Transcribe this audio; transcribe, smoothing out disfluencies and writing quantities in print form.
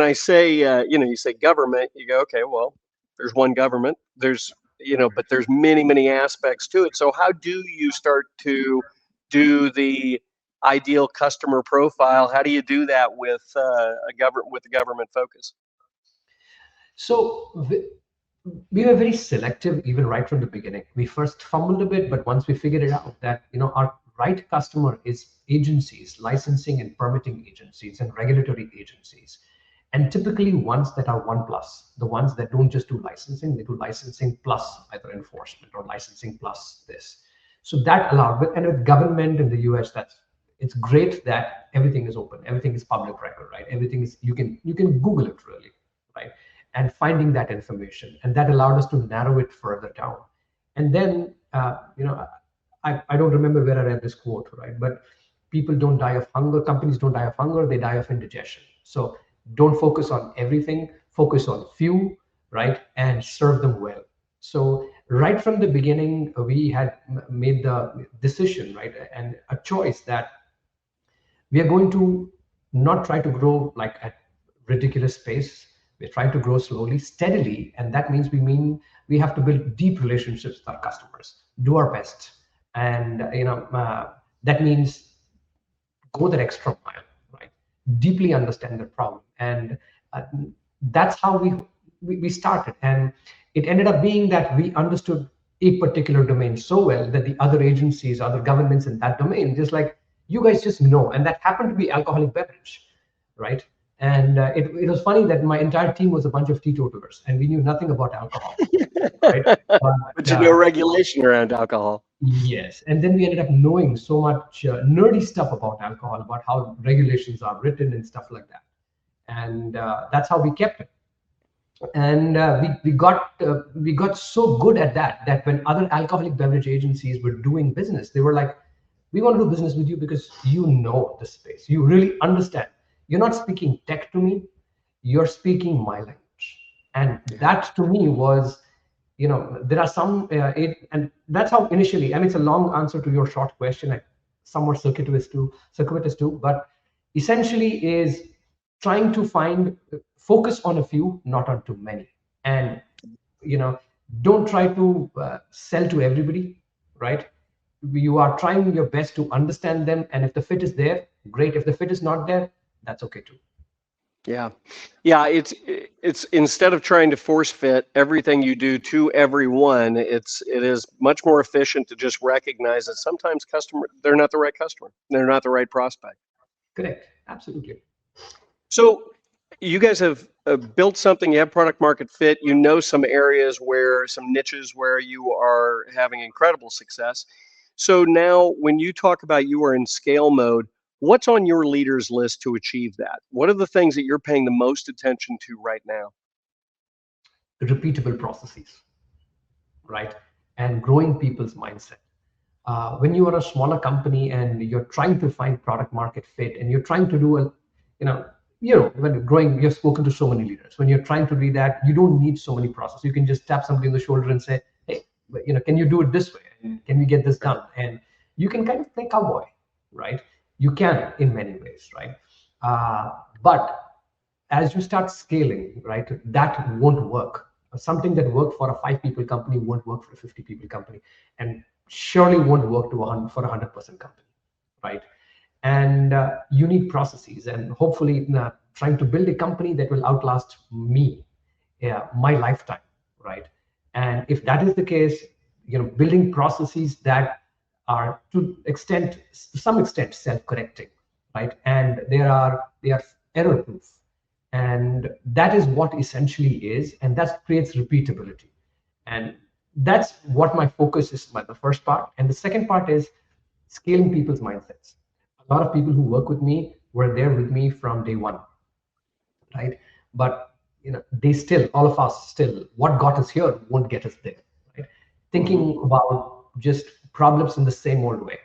I say, you say government, you go, okay, well, there's one government. There's, but there's many, many aspects to it. So how do you start to do the ideal customer profile? How do you do that with a government focus? So we were very selective even right from the beginning. We first fumbled a bit, but once we figured it out that our right customer is agencies, licensing and permitting agencies and regulatory agencies, and typically ones that are 1+, the ones that don't just do licensing, they do licensing plus either enforcement or licensing plus this. So that allowed, and with government in the US, it's great that everything is open, everything is public record, right? Everything is, you can Google it really, right? And finding that information, and that allowed us to narrow it further down. And then I don't remember where I read this quote, right? But people don't die of hunger, companies don't die of hunger, they die of indigestion. So don't focus on everything, focus on few, right? And serve them well. So right from the beginning, we had made the decision, right? And a choice that we are going to not try to grow like at ridiculous pace. We're trying to grow slowly, steadily, and that means we have to build deep relationships with our customers, do our best, and that means go that extra mile, right? Deeply understand the problem, and that's how we started. And it ended up being that we understood a particular domain so well that the other agencies, other governments in that domain, just like you guys just know, and that happened to be alcoholic beverage, right? And it was funny that my entire team was a bunch of teetotalers, and we knew nothing about alcohol. Right? But you know regulation around alcohol. Yes, and then we ended up knowing so much nerdy stuff about alcohol, about how regulations are written and stuff like that, and that's how we kept it. And we got so good at that when other alcoholic beverage agencies were doing business, they were like, we want to do business with you because you know the space, you really understand. You're not speaking tech to me, you're speaking my language. And that to me was, there are some, and that's how initially, I mean, it's a long answer to your short question, and somewhat circuitous too, but essentially is trying to focus on a few, not on too many. And, don't try to sell to everybody, right? You are trying your best to understand them. And if the fit is there, great. If the fit is not there, that's okay too. Yeah. It's instead of trying to force fit everything you do to everyone, it is much more efficient to just recognize that sometimes they're not the right customer. They're not the right prospect. Correct. Absolutely. So you guys have built something, you have product market fit, some areas some niches where you are having incredible success. So now when you talk about you are in scale mode, what's on your leaders list to achieve that? What are the things that you're paying the most attention to right now? Repeatable processes, right? And growing people's mindset. When you are a smaller company and you're trying to find product market fit and you're trying to do when you're growing, you've spoken to so many leaders. When you're trying to do that, you don't need so many processes. You can just tap somebody on the shoulder and say, hey, can you do it this way? And can we get this done? And you can kind of play cowboy, right? You can in many ways, right? But as you start scaling, right, that won't work. Something that worked for a 5-people company won't work for a 50-people company, and surely won't work for a 100% company, right? And you need processes, and hopefully trying to build a company that will outlast me, my lifetime, right? And if that is the case, building processes that are to some extent self-correcting, right? And they are error-proof, and that is what essentially is, and that creates repeatability. And that's what my focus is, the first part. And the second part is scaling people's mindsets. A lot of people who work with me were there with me from day one, right? But all of us still, what got us here won't get us there, right? Thinking about just problems in the same old way.